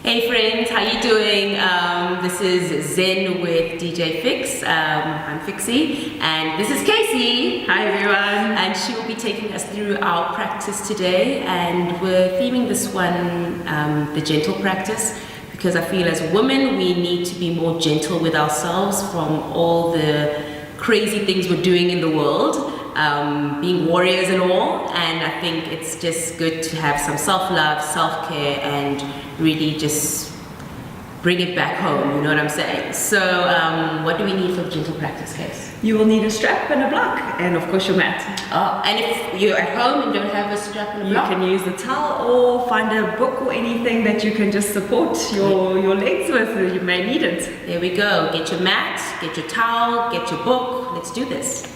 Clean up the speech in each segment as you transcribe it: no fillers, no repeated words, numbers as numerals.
Hey friends, how you doing? This is Zen with DJ Fix. I'm Fixie, and this is Casey. Hi everyone. And she will be taking us through our practice today, and we're theming this one the gentle practice, because I feel as women we need to be more gentle with ourselves from all the crazy things we're doing in the world. Being warriors and all, and I think it's just good to have some self-love, self-care, and really just bring it back home, you know what I'm saying? So what do we need for the gentle practice, Case? You will need a strap and a block, and of course your mat. Oh, and if you're at home and don't have a strap and a block? You can use the towel or find a book or anything that you can just support your legs with. You may need it. There we go. Get your mat, get your towel, get your book. Let's do this.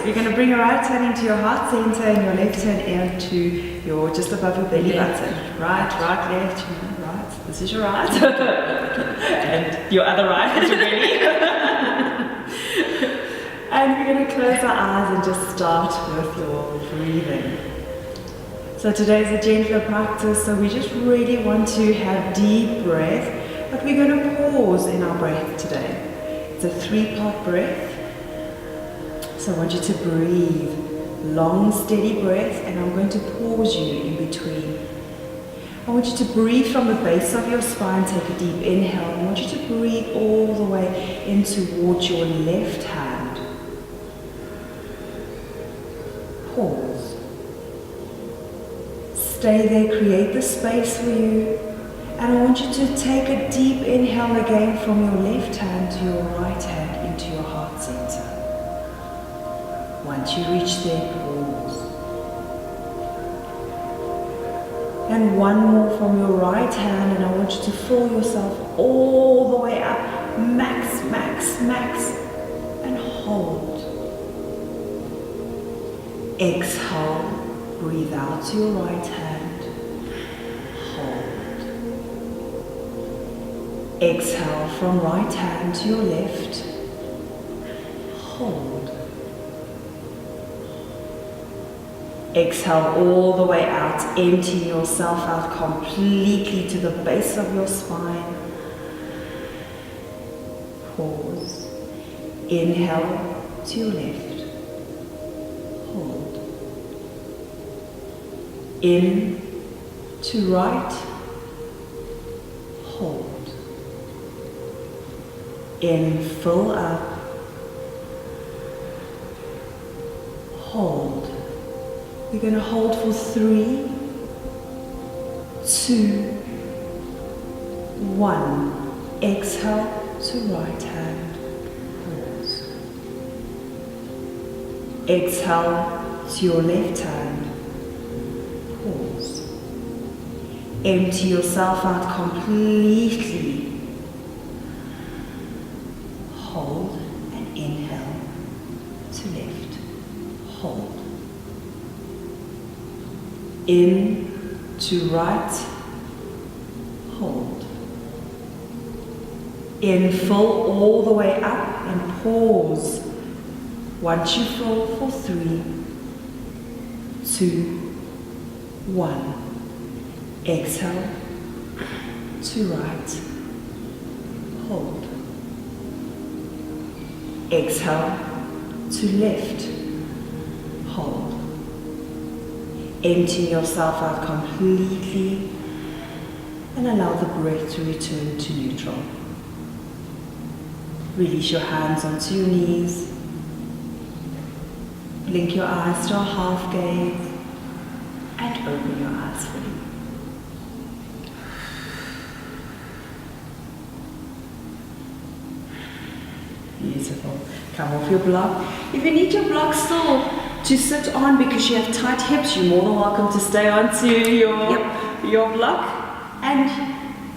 You're going to bring your right hand into your heart center and your left hand into your, just above your belly button. Right, left, right. This is your right. And your other right is your belly. And we're going to close our eyes and just start with your breathing. So today's a gentler practice, so we just really want to have deep breath, but we're going to pause in our breath today. It's a 3-part breath. So I want you to breathe, long steady breath, and I'm going to pause you in between. I want you to breathe from the base of your spine, take a deep inhale. I want you to breathe all the way in towards your left hand. Pause. Stay there, create the space for you. And I want you to take a deep inhale again from your left hand to your right hand into your heart center. Once you reach there, pause. And one more from your right hand, and I want you to fill yourself all the way up, max, and hold. Exhale, breathe out to your right hand, hold. Exhale from right hand to your left, hold. Exhale all the way out, emptying yourself out completely to the base of your spine. Pause. Inhale to your left. Hold. In to right. Hold. In, fill up. Hold. You're going to hold for 3, 2, 1. Exhale to right hand. Pause. Exhale to your left hand. Pause. Empty yourself out completely. Hold and inhale to left. Hold. In to right, hold. In, fill all the way up and pause. Once you fill for 3, 2, 1. Exhale to right, hold. Exhale to left, hold. Emptying yourself out completely and allow the breath to return to neutral. Release your hands onto your knees. Blink your eyes to a half gaze and open your eyes fully. Beautiful. Come off your block. If you need your block still to sit on because you have tight hips, you're more than welcome to stay onto your block. And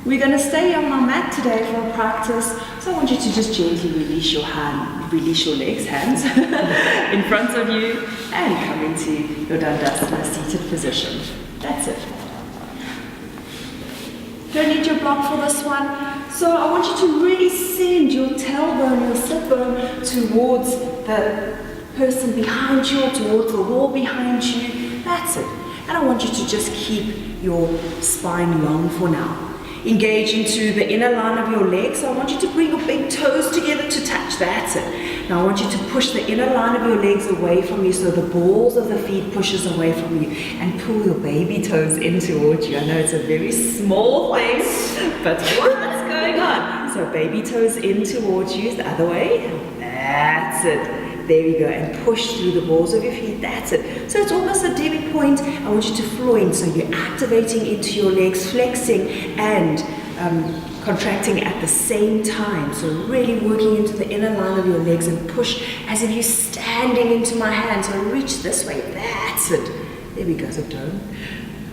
we're going to stay on our mat today for a practice. So I want you to just gently release your hands in front of you and come into your Dandasana seated position. That's it. Don't need your block for this one. So I want you to really send your tailbone, your sit bone towards the person behind you or towards the wall behind you. That's it. And I want you to just keep your spine long for now. Engage into the inner line of your legs. So I want you to bring your big toes together to touch. That's it. Now I want you to push the inner line of your legs away from you so the balls of the feet pushes away from you and pull your baby toes in towards you. I know it's a very small thing, but what's going on? So baby toes in towards you, the other way. That's it. There we go, and push through the balls of your feet. That's it. So it's almost a demi point. I want you to flow in. So you're activating into your legs, flexing and contracting at the same time. So really working into the inner line of your legs and push as if you're standing into my hands. So reach this way. That's it. There we go. So don't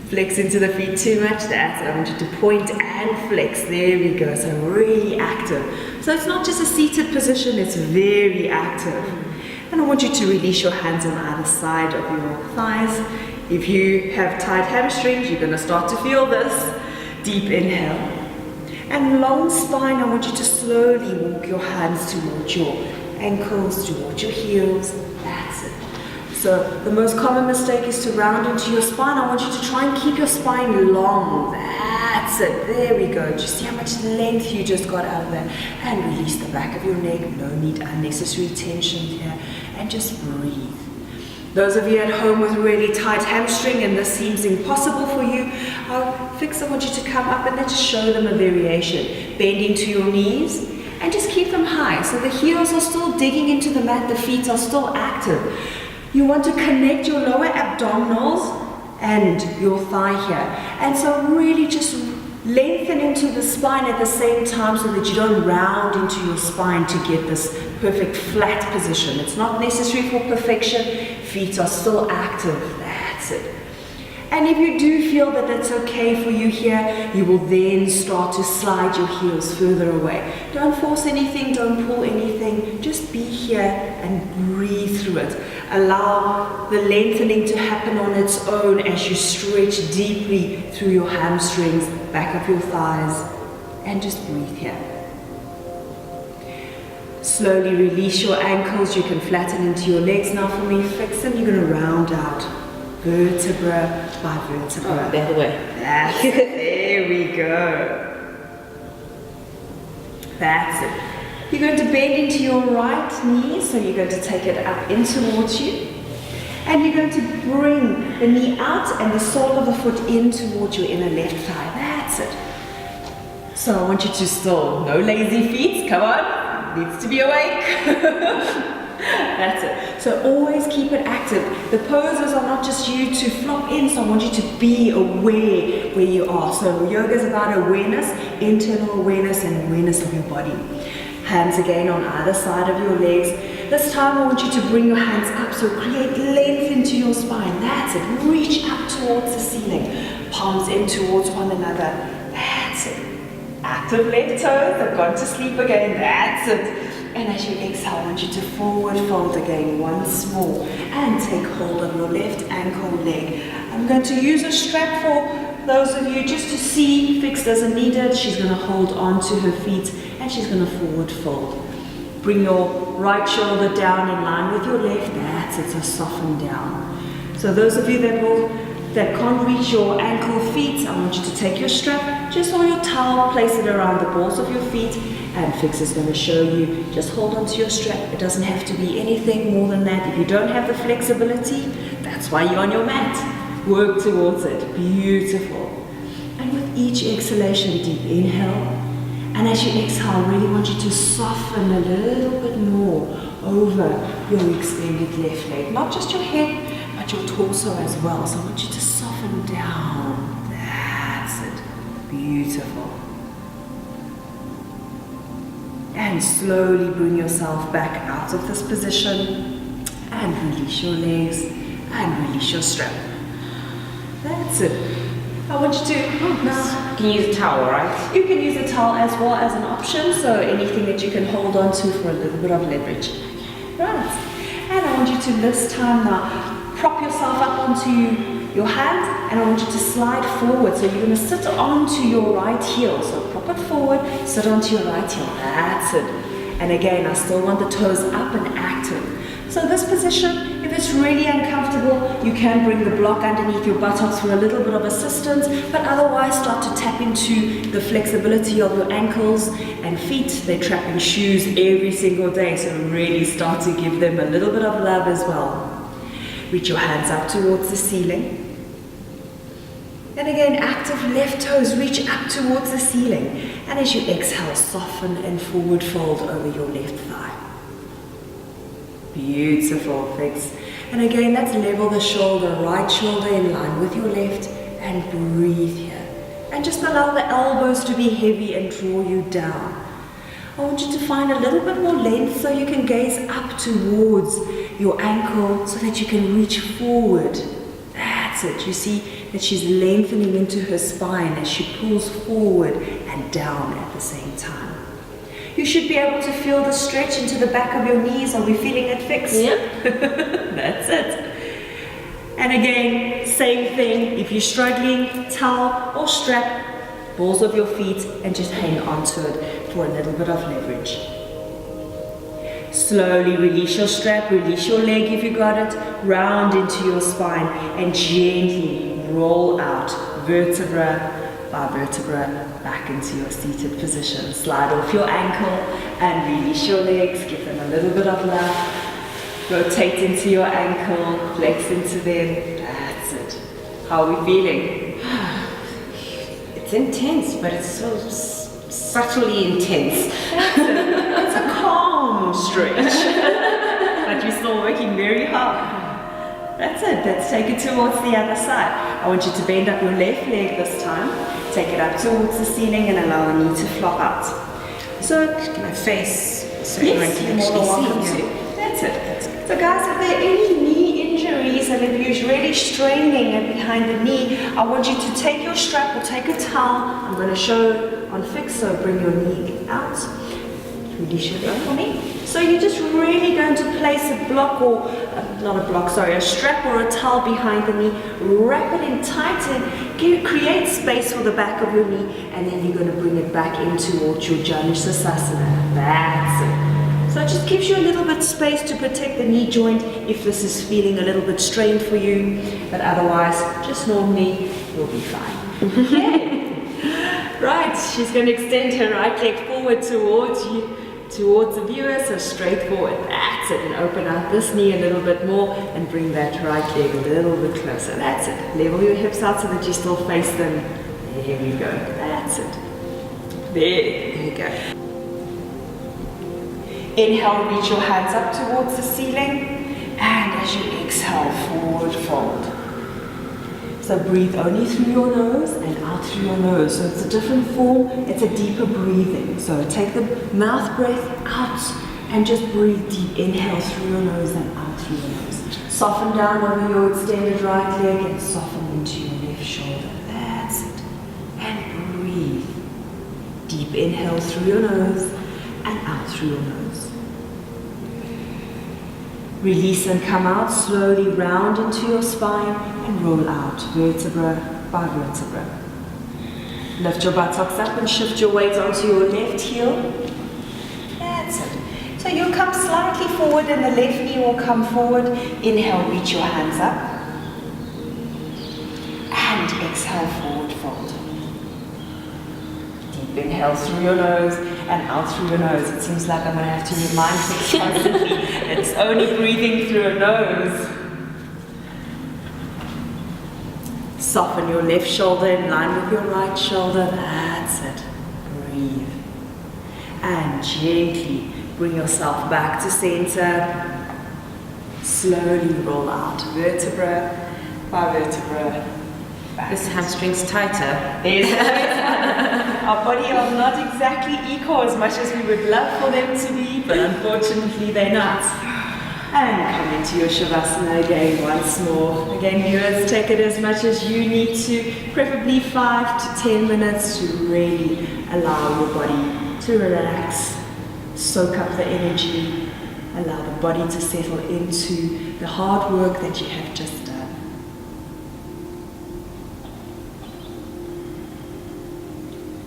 flex into the feet too much. That's it. I want you to point and flex. There we go. So really active. So it's not just a seated position. It's very active. And I want you to release your hands on either side of your thighs. If you have tight hamstrings, you're going to start to feel this. Deep inhale. And long spine, I want you to slowly walk your hands towards your ankles, towards your heels. That's it. So the most common mistake is to round into your spine. I want you to try and keep your spine long. That's it. There we go. Just see how much length you just got out of there. And release the back of your neck. No need unnecessary tension here. And just breathe. Those of you at home with really tight hamstring and this seems impossible for you, I want you to come up and then just show them a variation. Bending to your knees and just keep them high. So the heels are still digging into the mat, the feet are still active. You want to connect your lower abdominals and your thigh here. And so really just lengthen into the spine at the same time so that you don't round into your spine to get this perfect flat position. It's not necessary for perfection. Feet are still active. That's it. And if you do feel that that's okay for you here, you will then start to slide your heels further away. Don't force anything, don't pull anything. Just be here and breathe through it. Allow the lengthening to happen on its own as you stretch deeply through your hamstrings, back of your thighs, and just breathe here. Slowly release your ankles. You can flatten into your legs now for me. Fix them. You're going to round out vertebra by vertebra. Oh, the other way. That's it. There we go. That's it. You're going to bend into your right knee, so you're going to take it up in towards you. And you're going to bring the knee out and the sole of the foot in towards your inner left thigh. That's it. So I want you to still, no lazy feet, come on. Needs to be awake. That's it. So always keep it active. The poses are not just you to flop in, so I want you to be aware where you are. So yoga is about awareness, internal awareness and awareness of your body. Hands again on either side of your legs. This time I want you to bring your hands up, so create length into your spine. That's it. Reach up towards the ceiling. Palms in towards one another. That's it. Active left toes have gone to sleep again. That's it. And as you exhale, I want you to forward fold again once more and take hold of your left ankle leg. I'm going to use a strap for those of you just to see. Fix doesn't need it. She's going to hold on to her feet and she's going to forward fold. Bring your right shoulder down in line with your left. That's it. So soften down. So those of you that can't reach your ankle feet, I want you to take your strap, just on your towel, place it around the balls of your feet, and Fix is going to show you. Just hold on to your strap. It doesn't have to be anything more than that. If you don't have the flexibility, that's why you're on your mat. Work towards it. Beautiful. And with each exhalation, deep inhale. And as you exhale, I really want you to soften a little bit more over your extended left leg. Not just your head, but your torso as well. So I want you to soften down. That's it. Beautiful. And slowly bring yourself back out of this position and release your legs and release your strap. That's it. I want you to, now, You can use a towel, right? you can use a towel as well as an option, so anything that you can hold on to for a little bit of leverage. Right. And I want you to this time now prop yourself up onto your hands, and I want you to slide forward. So you're going to sit onto your right heel. So prop it forward, sit onto your right heel. That's it. And again, I still want the toes up and active. So this position, if it's really uncomfortable, you can bring the block underneath your buttocks for a little bit of assistance, but otherwise start to tap into the flexibility of your ankles and feet. They trap in shoes every single day, so really start to give them a little bit of love as well. Reach your hands up towards the ceiling. And again, active left toes reach up towards the ceiling. And as you exhale, soften and forward fold over your left thigh. Beautiful, thanks. And again, let's level the shoulder, right shoulder in line with your left, and breathe here. And just allow the elbows to be heavy and draw you down. I want you to find a little bit more length so you can gaze up towards your ankle so that you can reach forward. That's it. You see that she's lengthening into her spine as she pulls forward and down at the same time. You should be able to feel the stretch into the back of your knees. Are we feeling it fixed? Yep. That's it. And again, same thing. If you're struggling, towel or strap balls of your feet and just hang onto it for a little bit of leverage. Slowly release your strap, release your leg if you got it, round into your spine and gently roll out vertebra by vertebra back into your seated position. Slide off your ankle and release your legs, give them a little bit of love. Rotate into your ankle, flex into them. That's it. How are we feeling? It's intense, but it's so subtly intense. It's a calm stretch, but you're still working very hard. That's it. Let's take it towards the other side. I want you to bend up your left leg this time. Take it up towards the ceiling and allow the knee to flop out. So My face, so yes, everyone can you're more than actually welcome see. to. That's it. So guys, if there are any knee injuries and if you're really straining and behind the knee, I want you to take your strap or take a towel. I'm going to show on fix, so bring your knee out. Release your leg for me. So you're just really going to place a block or, a strap or a towel behind the knee, wrap it in tight and create space for the back of your knee, and then you're going to bring it back in towards your Janushasasana. That's it. So it just gives you a little bit space to protect the knee joint if this is feeling a little bit strained for you, but otherwise, just normally, you'll be fine. Okay. Right, she's going to extend her right leg forward towards you, towards the viewer, so straight forward. That's it, and open out this knee a little bit more and bring that right leg a little bit closer. That's it. Level your hips out so that you still face them. There we go. That's it. There you go. Inhale, reach your hands up towards the ceiling, and as you exhale, forward fold. So breathe only through your nose and out through your nose. So it's a different form, it's a deeper breathing. So take the mouth breath out and just breathe deep. Inhale through your nose and out through your nose. Soften down over your extended right leg and soften into your left shoulder. That's it. And breathe. Deep inhale through your nose and out through your nose. Release and come out, slowly round into your spine and roll out, vertebra by vertebra. Lift your buttocks up and shift your weight onto your left heel. That's it. So you'll come slightly forward and the left knee will come forward. Inhale, reach your hands up. And exhale, forward fold. Deep inhale through your nose and out through your nose. It seems like I'm going to have to remind you constantly. It's only breathing through a nose. Soften your left shoulder in line with your right shoulder. That's it. Breathe. And gently bring yourself back to center. Slowly roll out, vertebra by vertebra. Back. This hamstring's tighter. There's our body are not exactly equal as much as we would love for them to be, but unfortunately they're not. And come into your Shavasana again once more. Again, viewers, take it as much as you need to, preferably 5 to 10 minutes to really allow your body to relax, soak up the energy, allow the body to settle into the hard work that you have just done.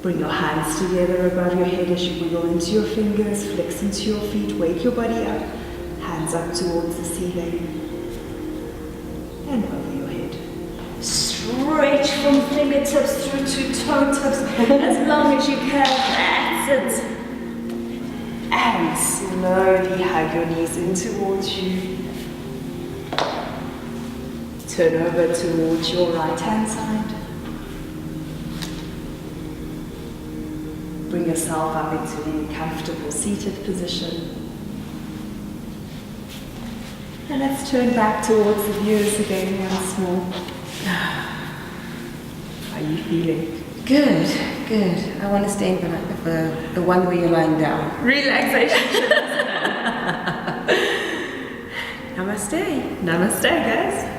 Bring your hands together above your head as you wiggle into your fingers, flex into your feet, wake your body up, hands up towards the ceiling, and over your head. Stretch from fingertips through to toe tips as long as you can. That's it. And slowly hug your knees in towards you. Turn over towards your right hand side. Bring yourself up into the comfortable seated position. And let's turn back towards the viewers again once more. How are you feeling? Good, good. I want to stay in the one where you're lying down. Relaxation. Namaste. Namaste, guys.